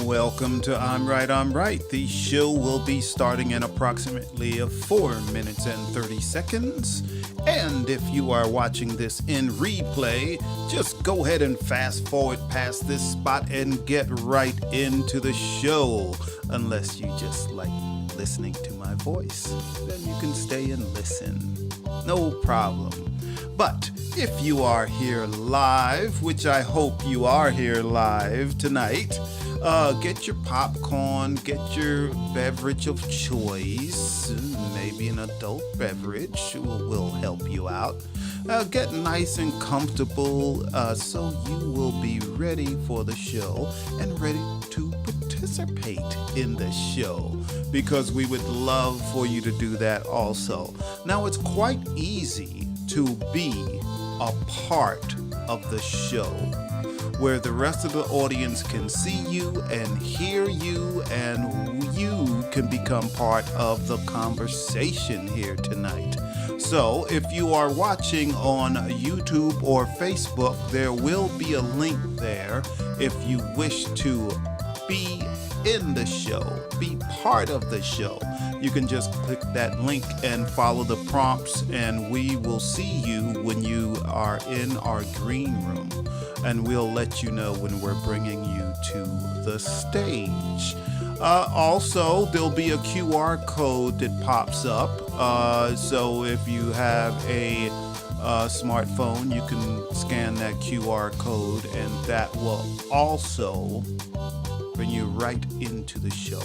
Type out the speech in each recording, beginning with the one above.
Welcome to I'm Right. The show will be starting in approximately 4 minutes and 30 seconds. And if you are watching this in replay, just go ahead and fast forward past this spot and get right into the show. Unless you just like listening to my voice, then you can stay and listen. No problem. But if you are here live, which I hope you are here live tonight, get your popcorn, get your beverage of choice, maybe an adult beverage will help you out. Get nice and comfortable so you will be ready for the show and ready to participate in the show, because we would love for you to do that also. Now, it's quite easy to be a part of the show, where the rest of the audience can see you and hear you, and you can become part of the conversation here tonight. So if you are watching on YouTube or Facebook, there will be a link there if you wish to be in the show, be part of the show. You can just click that link and follow the prompts, and we will see you when you are in our green room. And we'll let you know when we're bringing you to the stage. Also, there'll be a QR code that pops up. So if you have a smartphone, you can scan that QR code, and that will also bring you right into the show.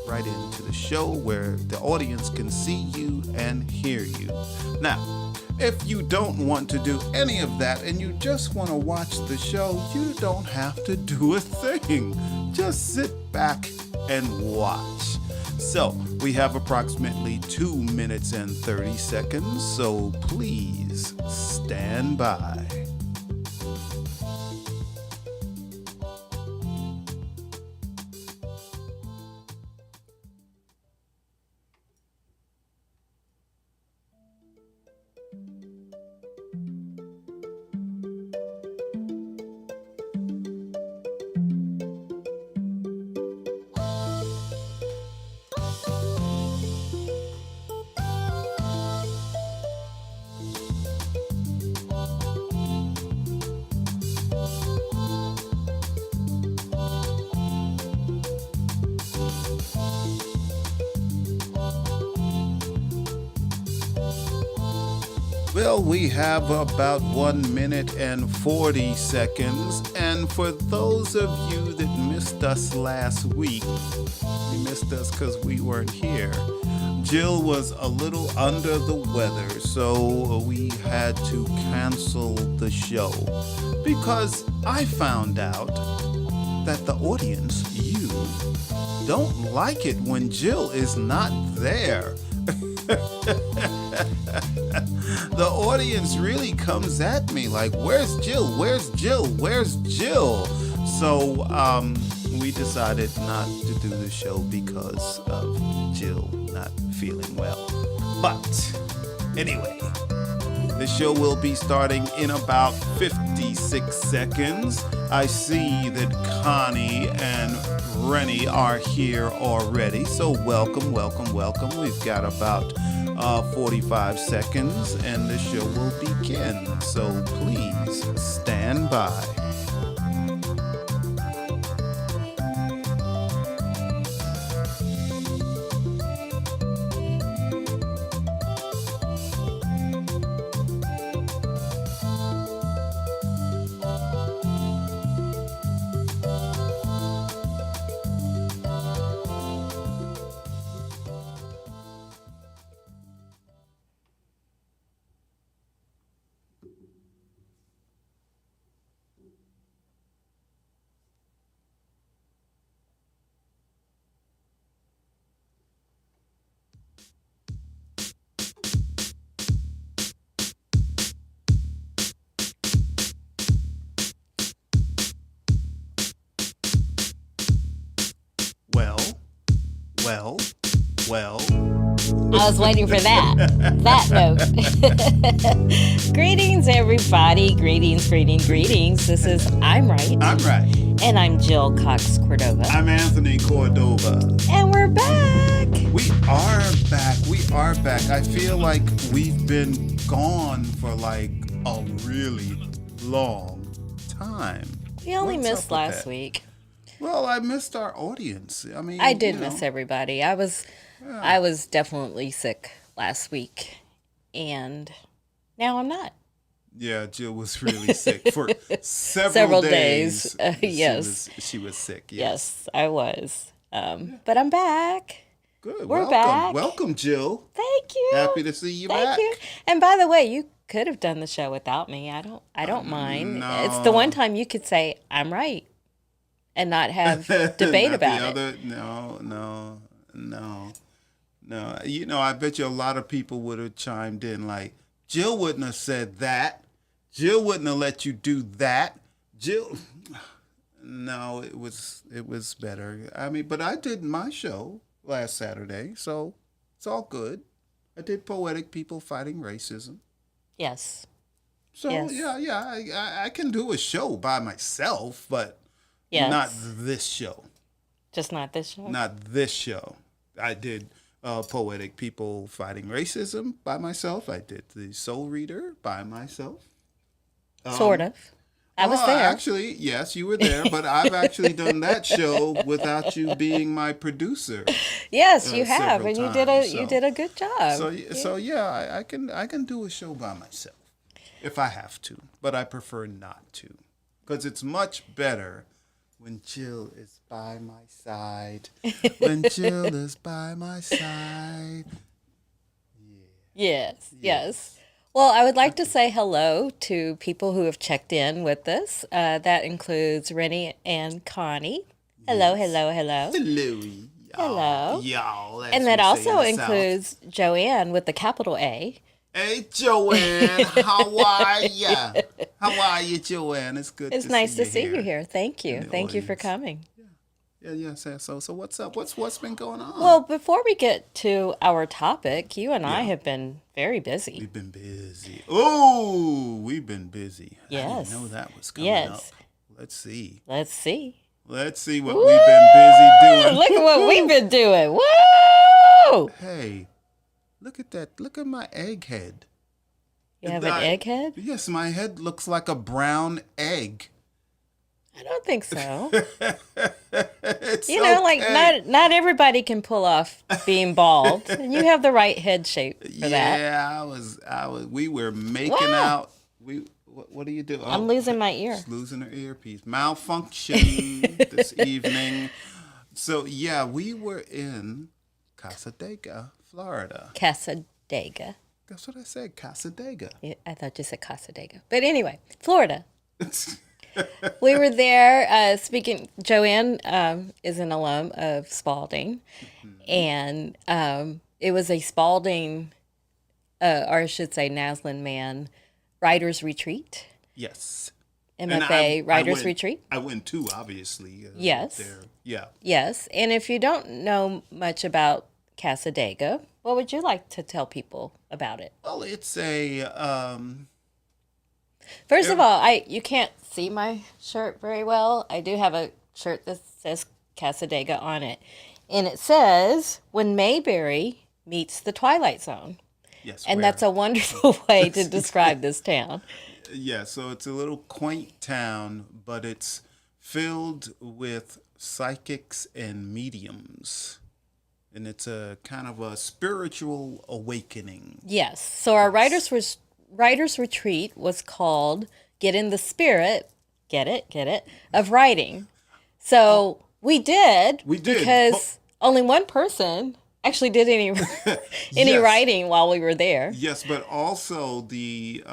Right into the show where the audience can see you and hear you. Now, if you don't want to do any of that and you just want to watch the show, you don't have to do a thing. Just sit back and watch. So, we have approximately 2 minutes and 30 seconds, so please stand by. Well, we have about 1 minute and 40 seconds. And for those of you that missed us last week, you missed us because we weren't here. Jill was a little under the weather, so we had to cancel the show because I found out that the audience, you, don't like it when Jill is not there. The audience really comes at me like, where's Jill? Where's Jill? Where's Jill? So we decided not to do the show because of Jill not feeling well. But anyway, the show will be starting in about 56 seconds. I see that Connie and Rennie are here already. So welcome. We've got about 45 seconds and the show will begin. So please stand by. Well, I was waiting for that note. Greetings, everybody. Greetings. This is I'm Right. I'm right. And I'm Jill Cox Cordova. I'm Anthony Cordova. And we're back. We are back. I feel like we've been gone for like a really long time. We only missed last week. Well, I missed our audience. I mean, I did miss everybody. I was definitely sick last week, and now I'm not. Yeah, Jill was really sick for several days. Yes, she was sick. Yes, I was. But I'm back. Good. We're back. Welcome, Jill. Thank you. Happy to see you back. Thank you. And by the way, you could have done the show without me. I don't mind. No. It's the one time you could say I'm right and not have debate about it. No. You know, I bet you a lot of people would have chimed in like, Jill wouldn't have said that. Jill wouldn't have let you do that. Jill. No, it was better. I mean, but I did my show last Saturday, so it's all good. I did Poetic People Fighting Racism. Yes. So yes. yeah, I can do a show by myself, but yes. Not this show. Just not this show? Not this show. I did Poetic People Fighting Racism by myself. I did The Soul Reader by myself. Sort of. I was there. Actually, yes, you were there, but I've actually done that show without you being my producer. Yes, you have, and you did a good job. So yeah, I can do a show by myself if I have to, but I prefer not to, because it's much better when Jill is by my side. When Jill is by my side. Yeah. Yes. Well, I would like to say hello to people who have checked in with us. That includes Rennie and Connie. Hello, Yes. hello. Hello. Y'all. And that also includes Joanne with the capital A. Hey, Joanne. How are ya? How are you, Joanne? It's good. It's nice to see you here. Thank you. Thank you for coming. Yeah. So what's up? What's been going on? Well, before we get to our topic, you and I have been very busy. We've been busy. Oh, we've been busy. Yes. I didn't know that was coming up. Let's see. Let's see what we've been busy doing. Look at what we've been doing. Woo! Hey, look at that. Look at my egg head. You have an egg head? Yes, my head looks like a brown egg. I don't think so. It's you know, okay. like not everybody can pull off being bald, and you have the right head shape for that. Yeah, I was. We were making out. What do you do? I'm losing my ear. Just losing her earpiece. Malfunction this evening. So yeah, we were in Casadega, Florida. Casadega. That's what I said, Casadega. Yeah, I thought you said Casadega, but anyway, Florida. We were there. Joanne is an alum of Spalding, and it was a Spalding, or I should say Naslin Man, Writers Retreat. Yes. MFA Writers Retreat. I went too, obviously. Yes. There. Yeah. Yes, and if you don't know much about Casadega, what would you like to tell people about it? Well, it's a. First of all, you can't see my shirt very well. I do have a shirt that says Casadega on it. And it says, when Mayberry meets the Twilight Zone. Yes. And that's a wonderful way to describe this town. Yeah, so it's a little quaint town, but it's filled with psychics and mediums. And it's a kind of a spiritual awakening. Yes. So our Writers Retreat was called Get in the Spirit, get it, of writing. So we did. Because only one person actually did any Yes. writing while we were there. Yes, but also the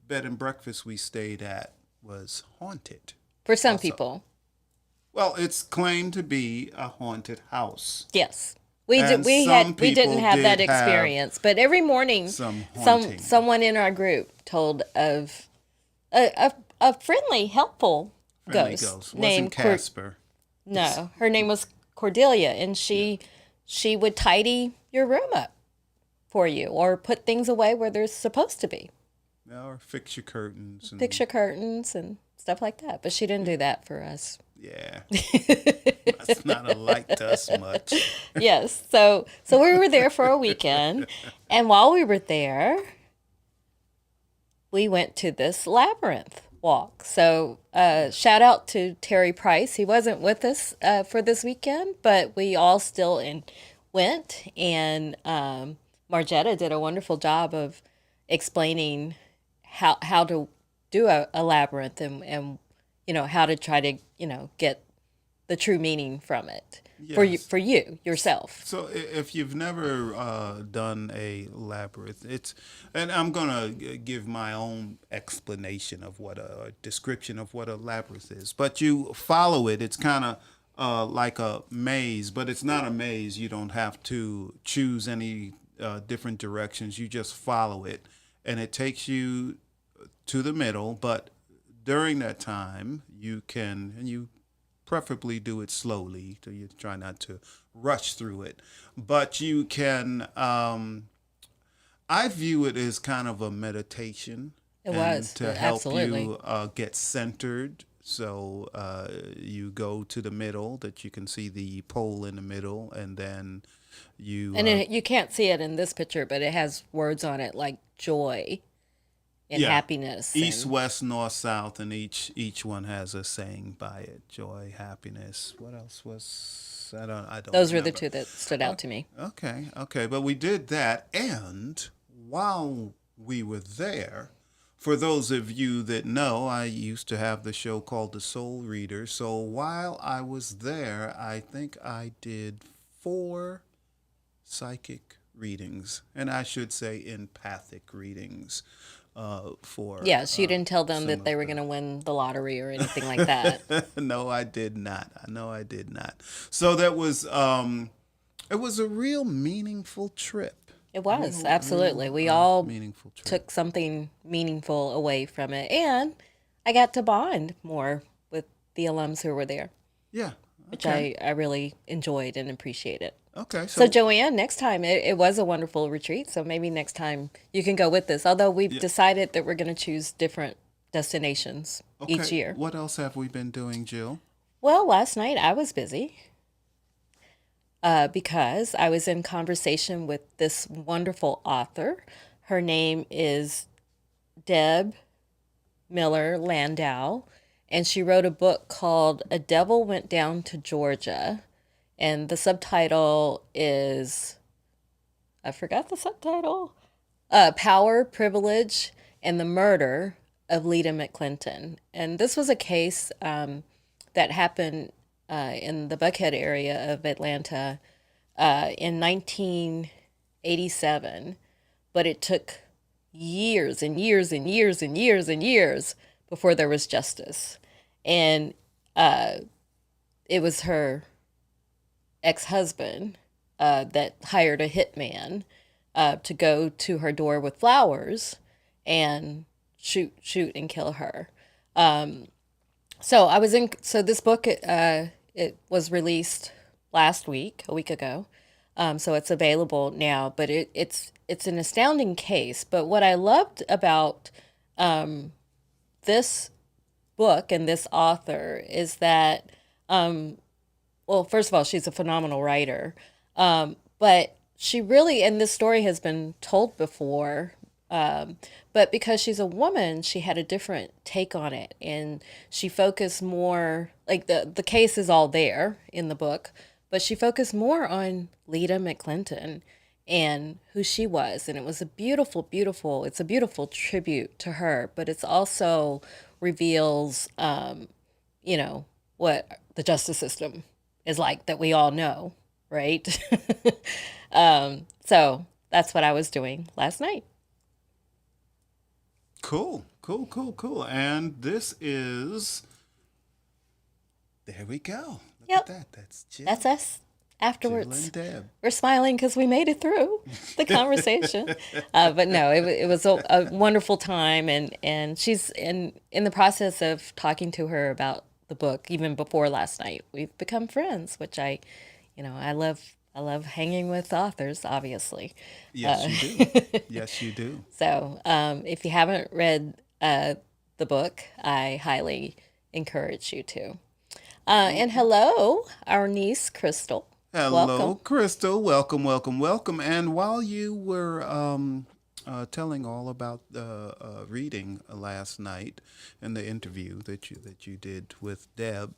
bed and breakfast we stayed at was haunted. For some people. Well, it's claimed to be a haunted house. Yes. We didn't have that experience, but every morning someone in our group told of a friendly, helpful ghost named Casper. No, her name was Cordelia, and she she would tidy your room up for you or put things away where they're supposed to be. Or fix your curtains. And, Fix your curtains and stuff like that. But she didn't do that for us. yeah. That's not a light to us much. Yes. So we were there for a weekend. And while we were there, we went to this labyrinth walk. So shout out to Terry Price. He wasn't with us for this weekend, but we all still went. And Margetta did a wonderful job of explaining how to do a labyrinth and how to try to get the true meaning from it for you yourself. So if you've never done a labyrinth, and I'm gonna give my own explanation of what a description of what a labyrinth is, but you follow it. It's kind of like a maze, but it's not a maze. You don't have to choose any different directions. You just follow it, and it takes you to the middle. But during that time, you preferably do it slowly, so you try not to rush through it. But you can, I view it as kind of a meditation. It was to help absolutely. you get centered. So you go to the middle, that you can see the pole in the middle, and then you You can't see it in this picture, but it has words on it like joy and happiness. East, west, north, south, and each one has a saying by it. Joy, happiness. What else was I don't Those were remember. the two that stood out to me. Okay, but we did that, and while we were there, for those of you that know, I used to have the show called The Soul Reader. So while I was there, I think I did 4 psychic readings, and I should say empathic readings. For Yes, you didn't tell them that they were going to win the lottery or anything like that. No, I did not. No, I did not. So that was it was a real meaningful trip. It was, absolutely. We all Meaningful trip. took something meaningful away from it. And I got to bond more with the alums who were there, Yeah. which I really enjoyed and appreciated. Okay. So Joanne, next time, it was a wonderful retreat. So maybe next time you can go with us. Although we've decided that we're going to choose different destinations each year. What else have we been doing, Jill? Well, last night I was busy because I was in conversation with this wonderful author. Her name is Deb Miller Landau, and she wrote a book called A Devil Went Down to Georgia. And the subtitle is, I forgot the subtitle, Power, Privilege, and the Murder of Lita McClinton. And this was a case that happened in the Buckhead area of Atlanta in 1987. But it took years and years and years and years and years before there was justice. And it was her ex-husband that hired a hitman to go to her door with flowers and shoot and kill her. So this book it was released last week, a week ago. So it's available now, but it's an astounding case. But what I loved about this book and this author is that well, first of all, she's a phenomenal writer. But she really, and this story has been told before, but because she's a woman, she had a different take on it. And she focused more, like the case is all there in the book, but she focused more on Lita McClinton and who she was. And it was a beautiful tribute to her, but it's also reveals, what the justice system is like that we all know, right? So that's what I was doing last night. Cool. And this is, there we go. Look Yep. at that. That's Jill. That's us Jill afterwards. and Deb. We're smiling because we made it through the conversation. But no, it was a wonderful time. And she's in the process of talking to her about the book even before last night. We've become friends, which I love I love hanging with authors, obviously. Yes, you do. Yes, you do. So if you haven't read the book, I highly encourage you to. And hello, our niece, Crystal. Hello, Welcome. Crystal. Welcome, welcome, welcome. And while you were telling all about the reading last night and the interview that you did with Deb,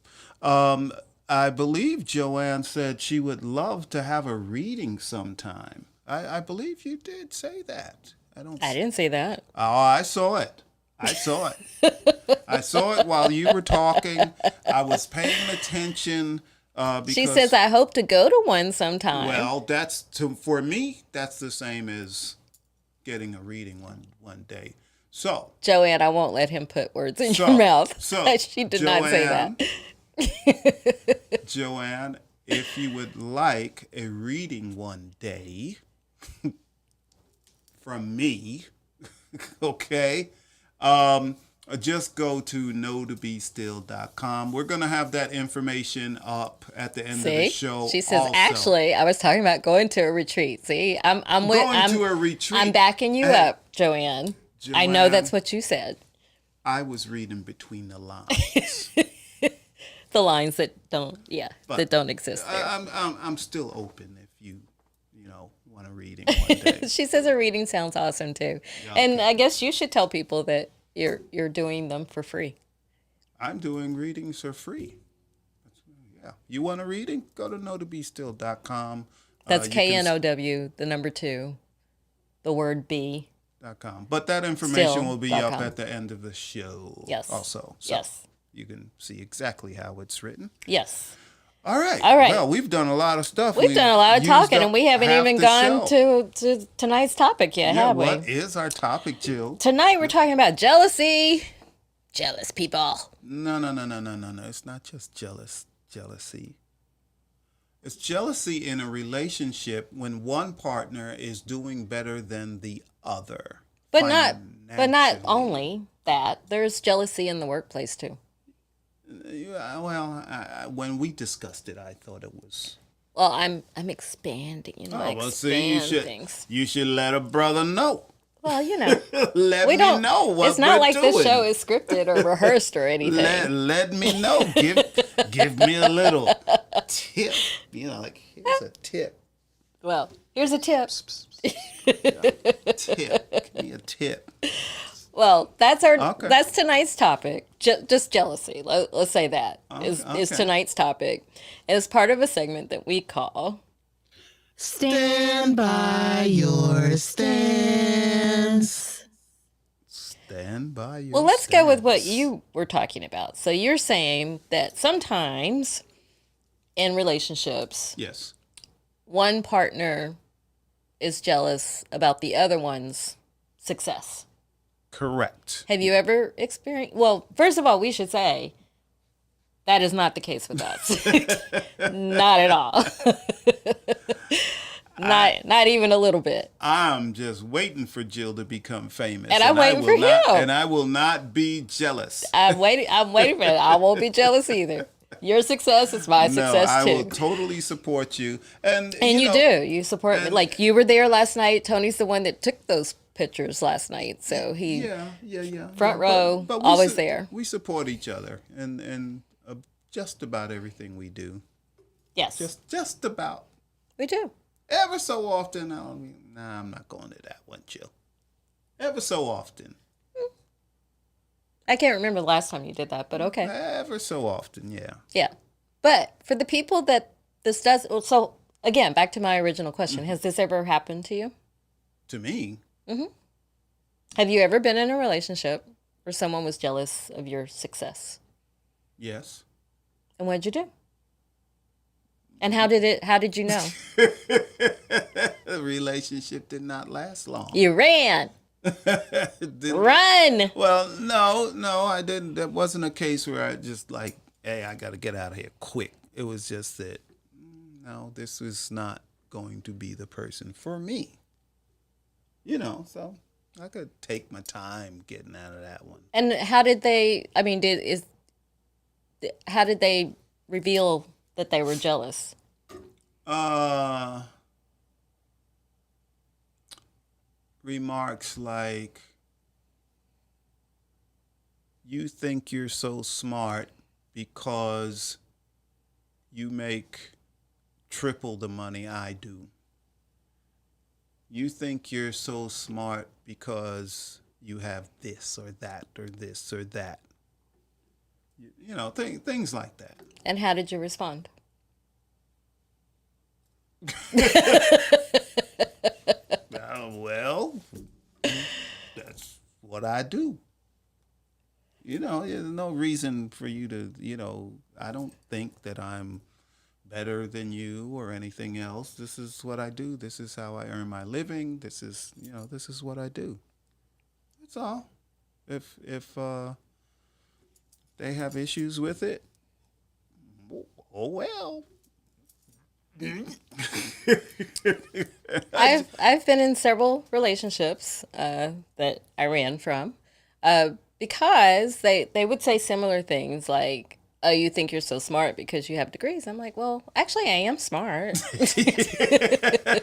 I believe Joanne said she would love to have a reading sometime. I believe you did say that. I don't. I didn't say that. Oh, I saw it. I saw it. I saw it while you were talking. I was paying attention. Because, She says, I hope to go to one sometime. well, for me, that's the same as getting a reading one day. So, Joanne, I won't let him put words in So- your mouth. so, She did not say that. Joanne, if you would like a reading one day from me, okay, just go to knowtoBeStill.com. We're going to have that information up at the end of the See? show. She says, also. actually, I was talking about going to a retreat. See, I'm Going to a retreat. I'm backing you Hey, up, Joanne. I know that's what you said. I was reading between the lines. The lines that don't, that don't exist there. I'm still open if you want a reading one day. She says a reading sounds awesome too, and I guess you should tell people that you're doing them for free. I'm doing readings for free. Yeah, you want a reading? Go to knowtoBeStill.com. That's KNOW, the number 2, the word B. .com. But that information Still will be up .com. at the end of the show. Yes. Also. So Yes. you can see exactly how it's written. Yes. All right. All right. Well, we've done a lot of stuff. We've done a lot of used talking, up and we haven't half even the gone show. to tonight's topic yet, Yeah, have we? what is our topic, Jill? Tonight we're talking about jealousy. Jealous people. No. It's not just jealousy. It's jealousy in a relationship when one partner is doing better than the other. But not financially. only that. There's jealousy in the workplace too. Yeah, well, when we discussed it, I thought it was. Well, I'm expanding, I expand things. You should let a brother know. Well, Let we me don't know what it's not we're like doing. this show is scripted or rehearsed or anything. Let me know. Give me a little tip. Like here's a tip. Well, here's a tip. Tip. Give me a tip. Well, that's Okay. that's tonight's topic. Just jealousy. Let's say that is Okay. tonight's topic. And it's part of a segment that we call Stand by your stance. Stand by your. Well, let's go with what stance. you were talking about. So you're saying that sometimes in relationships, Yes. one partner is jealous about the other one's success. Correct. Have you ever experienced? Well, first of all, we should say that is not the case with us. Not at all. Not even a little bit. I'm just waiting for Jill to become famous, And I'm waiting I for will not, you. and I will not be jealous. I'm waiting for it. I won't be jealous either. Your success is my No, success I too. will totally support you, and You know, do. You support me. and- Like you were there last night. Tony's the one that took those pictures last night. So he Yeah. Front row, we always there. We support each other, and just about everything we do. yes. Just about. We do. Ever so often, I'm not going to that one, Jill. Ever so often. I can't remember the last time you did that, but okay. Ever so often, yeah. Yeah. But for the people that this does, so again, back to my original question, has this ever happened to you? To me, Have you ever been in a relationship where someone was jealous of your success? yes. And what did you do? And how did you know? The relationship did not last long. You ran. It didn't- Run. Well, no, I didn't. That wasn't a case where I just like, hey, I got to get out of here quick. It was just that, no, this was not going to be the person for me. So I could take my time getting out of that one. And how did they, how did they reveal that they were jealous? Uh, Remarks like, you think you're so smart because you make triple the money I do. You think you're so smart because you have this or that or this or that. Things like that. And how did you respond? Well, that's what I do. There's no reason for you to, I don't think that I'm better than you or anything else. This is what I do. This is how I earn my living. This is what I do. That's all. If they have issues with it, oh well. I've been in several relationships that I ran from because they would say similar things like, "Oh, you think you're so smart because you have degrees." I'm like, "Well, actually, I am smart.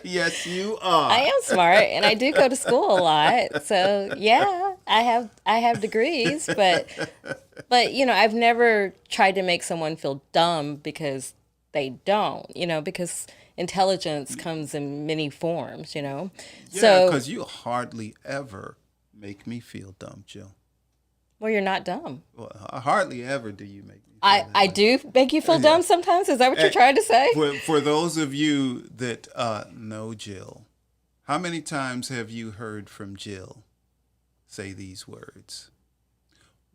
Yes, you are. I am smart, and I do go to school a lot. So yeah, I have degrees, but I've never tried to make someone feel dumb because they don't, because intelligence comes in many forms, Yeah, So, because you hardly ever make me feel dumb, Jill. well, you're not dumb. Well, hardly ever do you make me feel I that. do make you feel dumb sometimes. Is that what you're trying to say? For those of you that know Jill, how many times have you heard from Jill say these words?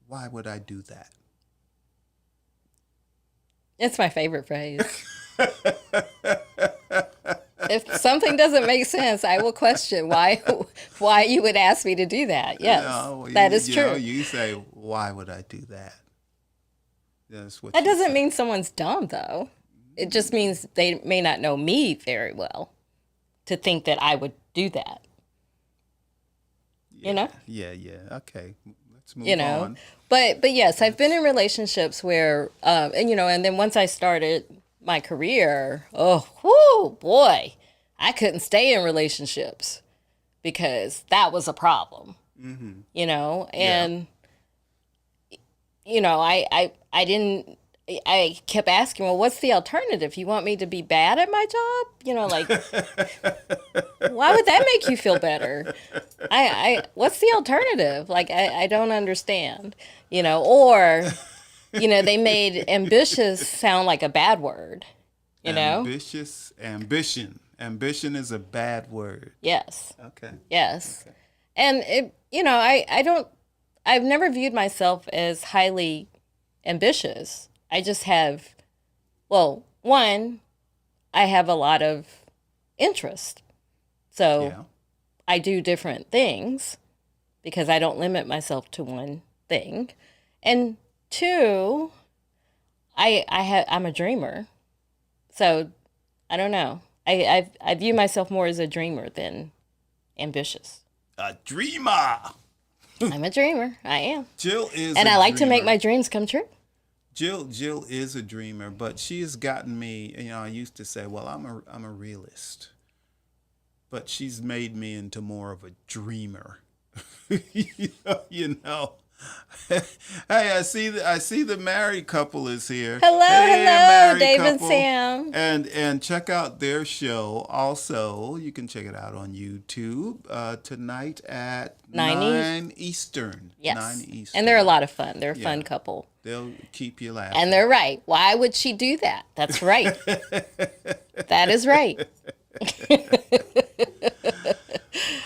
Why would I do that? It's my favorite phrase. If something doesn't make sense, I will question why you would ask me to do that. Yes, that is true. You say, why would I do that? That's what That you doesn't say. mean someone's dumb, though. It just means they may not know me very well to think that I would do that. Yeah, Okay, let's move on. But yes, I've been in relationships where and then once I started my career, boy, I couldn't stay in relationships because that was a problem. And I didn't. I kept asking, well, what's the alternative? You want me to be bad at my job? Why would that make you feel better? What's the alternative? Like, I don't understand, or, they made ambitious sound like a bad word, Ambition. Ambition is a bad word. Yes. Okay. Yes. Okay. And I've never viewed myself as highly ambitious. I just have, one, I have a lot of interest. So I do different things because I don't limit myself to one thing. And two, I'm a dreamer. So I don't know. I view myself more as a dreamer than ambitious. A dreamer. I'm a dreamer. I am. Jill is and a I like to make dreamer. my dreams come true. Jill is a dreamer, but she has gotten me. I used to say, "Well, I'm a realist," but she's made me into more of a dreamer. you know. Hey, I see the married couple is here. Hello, married Dave and couple. Sam. And check out their show. Also, you can check it out on YouTube tonight at 9 Eastern. Yes. 9 Eastern. And they're a lot of fun. They're a fun couple. They'll keep you laughing. And they're right. Why would she do that? That's right. That is right.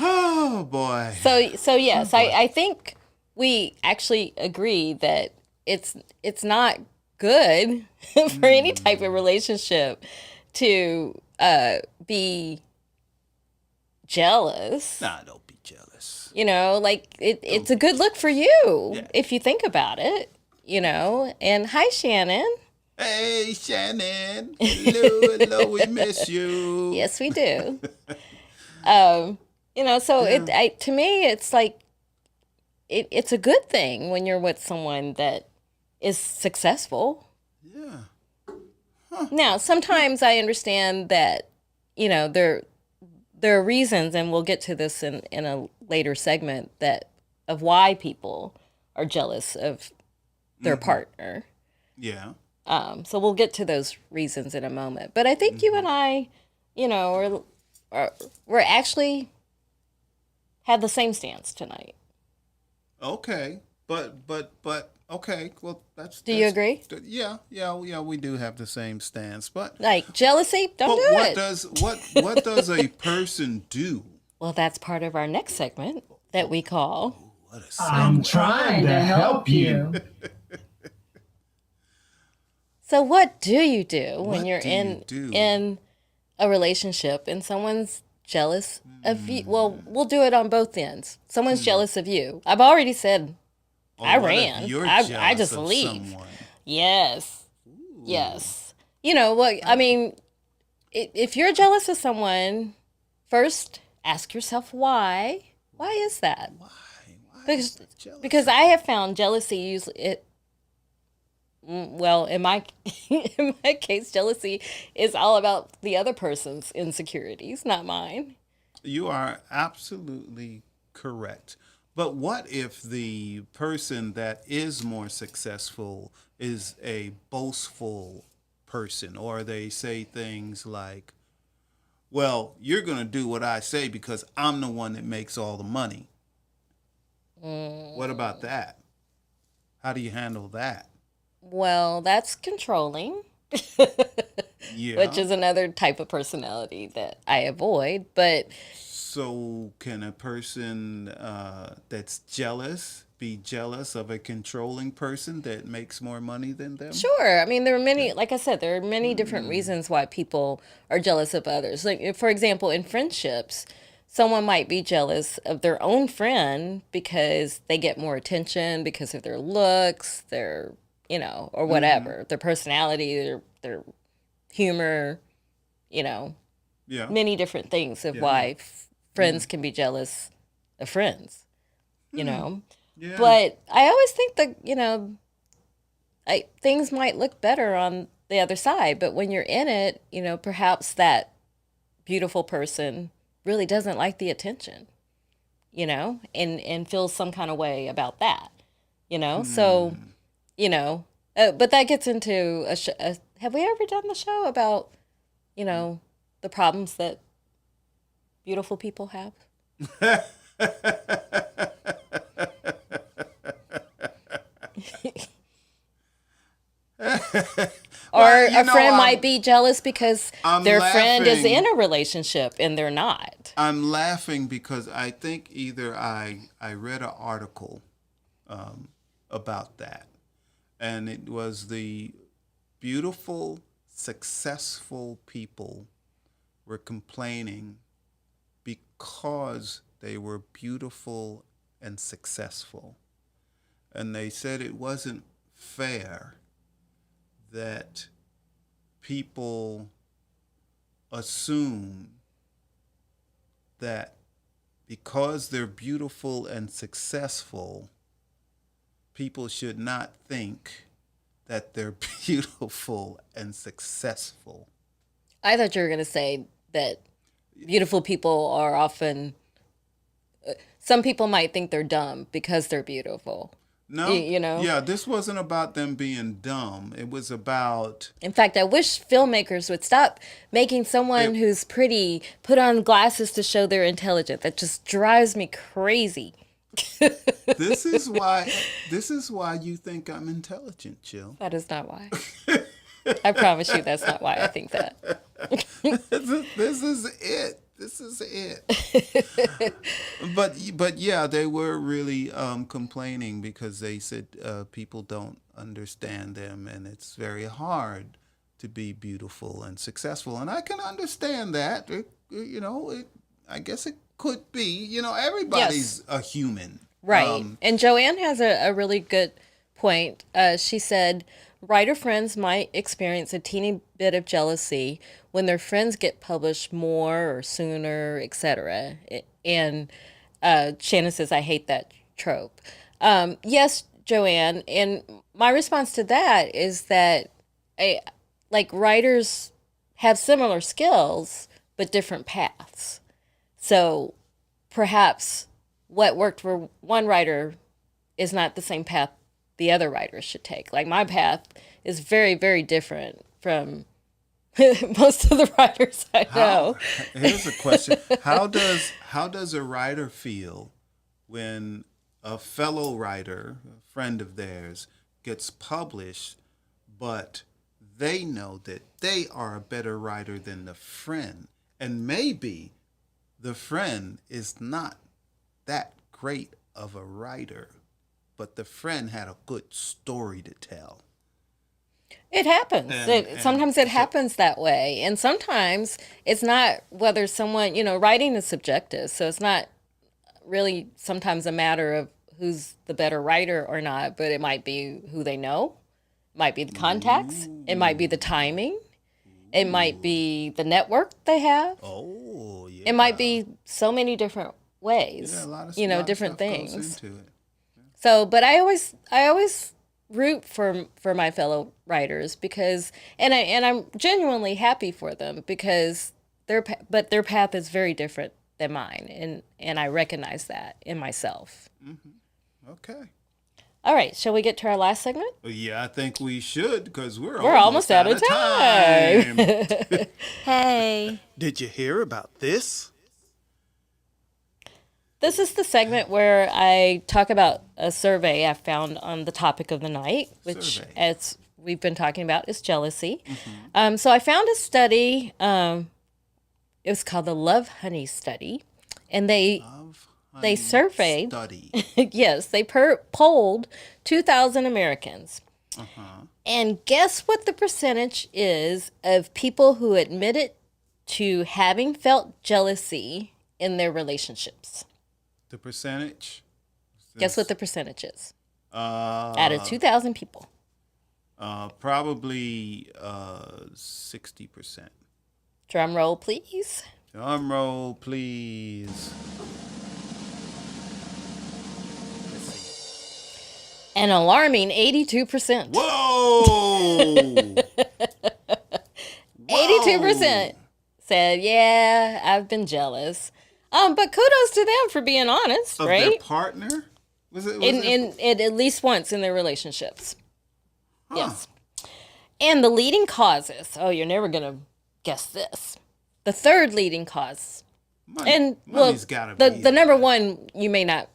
Oh boy. So yes, I think we actually agree that it's not good for any type of relationship to be jealous. Nah, don't be jealous. It's a good look for you Yeah. if you think about it. And hi, Shannon. Hey, Shannon. Hello, we miss you. Yes, we do. To me, it's like it's a good thing when you're with someone that is successful. Yeah. Now, sometimes I understand that, there are reasons, and we'll get to this in a later segment, that of why people are jealous of their partner. Yeah. So we'll get to those reasons in a moment. But I think you and I, we're actually had the same stance tonight. Okay. But okay. Well, Do you agree? Yeah. We do have the same stance, but Like jealousy, don't do what it. does a person do? Well, that's part of our next segment that we call. What a I'm segue. trying to help you. So what do you do when What you're do you do? in a relationship and someone's jealous of you? Well, we'll do it on both ends. Someone's jealous of you. I've already said I What if ran. you're I jealous just of leave. someone? Yes. Yes. You know what? I mean, if you're jealous of someone, first ask yourself why. Why is that? Why Because is it jealous? because I have found jealousy usually well, in my in my case, jealousy is all about the other person's insecurities, not mine. You are absolutely correct. But what if the person that is more successful is a boastful person, or they say things like, well, you're going to do what I say because I'm the one that makes all the money? What about that? How do you handle that? Well, that's controlling, Yeah. which is another type of personality that I avoid. But So, can a person that's jealous be jealous of a controlling person that makes more money than them? sure, I mean, there are many, like I said, there are many different reasons why people are jealous of others. Like, for example, in friendships, someone might be jealous of their own friend because they get more attention because of their looks, their, or whatever, their personality, their humor, Yeah. many different things of why friends can be jealous of friends, Yeah. But I always think that, things might look better on the other side, but when you're in it, perhaps that beautiful person really doesn't like the attention, and feels some kind of way about that, So, but that gets into have we ever done the show about, the problems that beautiful people have? Or Well, a friend might be jealous because I'm their friend is laughing. in a relationship and they're not. I'm laughing because I think either I read an article about that, and it was the beautiful, successful people were complaining because they were beautiful and successful. And they said it wasn't fair that people assume that because they're beautiful and successful, people should not think that they're beautiful and successful. I thought you were going to say that beautiful people are often, some people might think they're dumb because they're beautiful. No, yeah, this wasn't about them being dumb. It was about In fact, I wish filmmakers would stop making someone who's pretty put on glasses to show they're intelligent. That just drives me crazy. this is why you think I'm intelligent, Jill. That is not why. I promise you that's not why I think that. This is it. This is it. But yeah, they were really complaining because they said people don't understand them, and it's very hard to be beautiful and successful. And I can understand that. I guess it could be. Everybody's a human. Right. And Joanne has a really good point. She said writer friends might experience a teeny bit of jealousy when their friends get published more or sooner, etc. And Shannon says, I hate that trope. Yes, Joanne. And my response to that is that like writers have similar skills but different paths. So perhaps what worked for one writer is not the same path the other writers should take. Like my path is very, very different from most of the writers I know. Here's a question: How does a writer feel when a fellow writer, a friend of theirs, gets published, but they know that they are a better writer than the friend, and maybe the friend is not that great of a writer, but the friend had a good story to tell? It happens. Sometimes it happens that way. And sometimes it's not whether someone, writing is subjective. So it's not really sometimes a matter of who's the better writer or not, but it might be who they know, it might be the contacts, it might be the timing, it might be the network they have. Oh, yeah. It might be so many different ways, Yeah, a lot of different stuff goes things. into it. So, but I always root for my fellow writers because, and I'm genuinely happy for them because their path is very different than mine, and I recognize that in myself. Okay. All right, shall we get to our last segment? Well, yeah, I think we should because we're almost out of time. Hey. Did you hear about this? This is the segment where I talk about a survey I found on the topic of the night, which, as we've been talking about, is jealousy. So I found a study. It was called the Love Honey Study, and they surveyed. Study. Yes, they polled 2,000 Americans. And guess what the percentage is of people who admitted to having felt jealousy in their relationships? The percentage? Guess what the percentage is? Out Out of 2,000 people. Probably 60%. Drum roll, please. Drum roll, please. Let's see. An alarming 82%. Whoa! 82% said, yeah, I've been jealous. But kudos to them for being honest, Of right? their partner? Was it? In at least once in their relationships. Yes. And the leading causes. Oh, you're never going to guess this. The third leading cause. Money's gotta be the number one you may not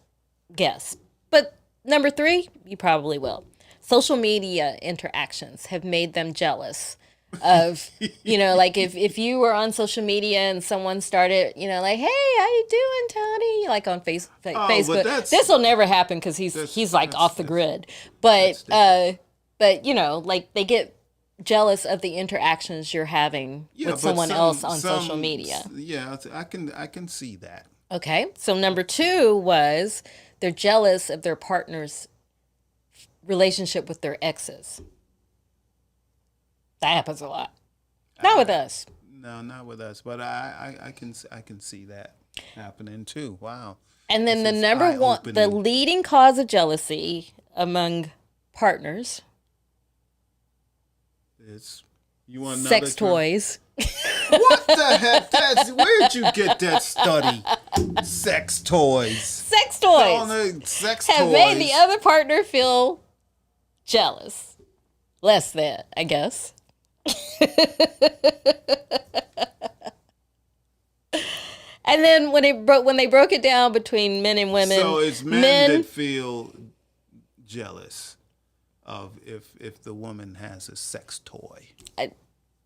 guess. But number 3, you probably will. Social media interactions have made them jealous of, like if you were on social media and someone started, like, hey, how you doing, Tony? Like on Facebook. This will never happen because he's like off the grid. But like they get jealous of the interactions you're having with someone else on social media. Yeah, I can see that. Okay, so number 2 was they're jealous of their partner's relationship with their exes. That happens a lot. Not with us. No, not with us. But I can see that happening too. Wow. And then the number one, the leading cause of jealousy among partners. You want another sex toys. What the heck? Where'd you get that study? Sex toys. Sex toys. Sex have toys made the other partner feel jealous. Less than, I guess. And then when they broke it down between men and women, so it's men that feel jealous of if the woman has a sex toy,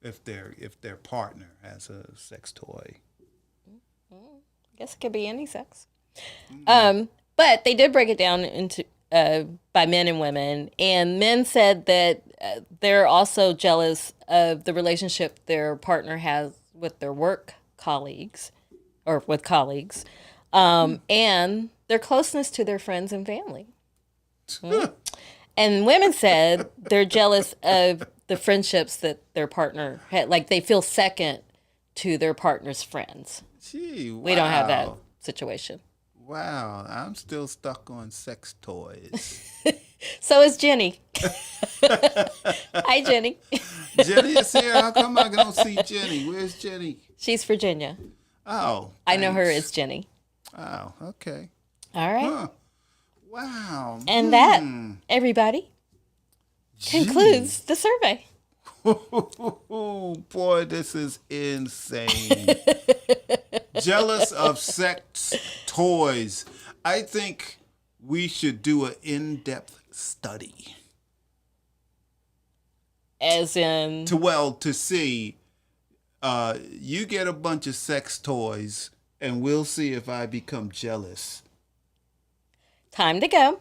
if their partner has a sex toy. I guess it could be any sex. But they did break it down into by men and women, and men said that they're also jealous of the relationship their partner has with their work colleagues, or with colleagues, and their closeness to their friends and family. And women said they're jealous of the friendships that their partner had, like they feel second to their partner's friends. Gee, wow. We don't have that situation. Wow, I'm still stuck on sex toys. So is Jenny. Hi, Jenny. Jenny is here. How come I don't see Jenny? Where's Jenny? She's Virginia. Oh. I know her thanks. as Jenny. Oh, okay. All right. Huh. Wow. And that, everybody, concludes the survey. Oh, boy, this is insane. Jealous of sex toys. I think we should do an in-depth study. As in, To see, you get a bunch of sex toys, and we'll see if I become jealous. time to go.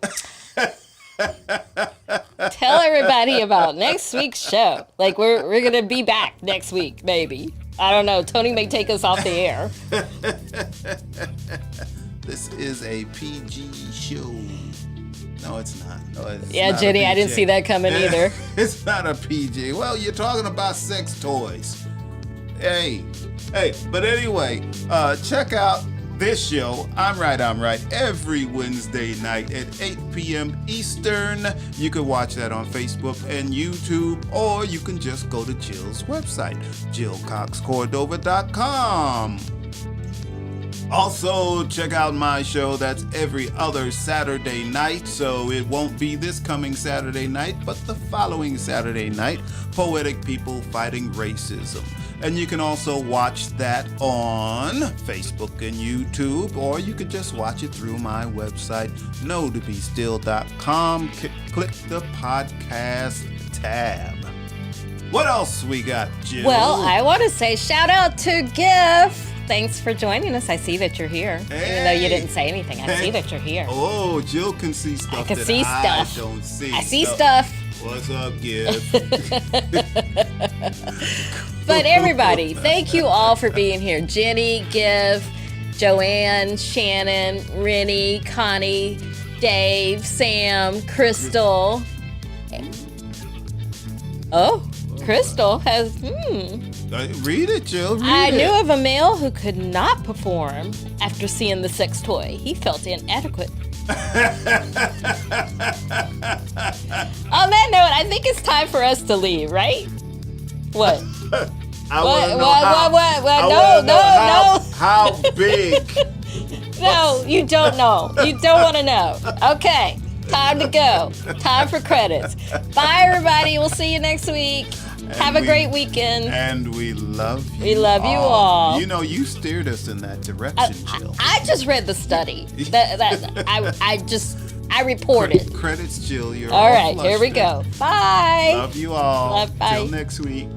Tell everybody about next week's show. Like, we're going to be back next week, maybe. I don't know. Tony may take us off the air. This is a PG show. No, it's not. No, it's Yeah, not Jenny, a I didn't PG. see that coming either. It's not a PG. Well, you're talking about sex toys. Hey, but anyway, check out this show, I'm Right, every Wednesday night at 8 p.m. Eastern. You can watch that on Facebook and YouTube, or you can just go to Jill's website, JillCoxCordova.com. Also, check out my show. That's every other Saturday night. So it won't be this coming Saturday night, but the following Saturday night, Poetic People Fighting Racism. And you can also watch that on Facebook and YouTube, or you can just watch it through my website, knowtobestill.com. Click the podcast tab. What else we got, Jill? Well, I want to say shout out to GIF. Thanks for joining us. I see that you're here. Even though you didn't say anything, I see that you're here. Oh, Jill can see stuff I can that see I stuff. don't see. I see stuff. What's up, Gibb? But everybody, thank you all for being here. Jenny, Giv, Joanne, Shannon, Rennie, Connie, Dave, Sam, Crystal. Oh, Crystal has, Read it, Jill. Read I it. knew of a male who could not perform after seeing the sex toy. He felt inadequate. On that note, I think it's time for us to leave, right? What? I What? wanna know What? I No, wanna know no. How big? No, you don't know. You don't want to know. Okay, time to go. Time for credits. Bye, everybody. We'll see you next week. Have a great weekend. And we love you. We love you all. You know, you steered us in that direction, Jill. I just read the study. I reported. Credits, Jill. You're All right, flushed. here we go. Bye. Love you all. Bye. Till next week.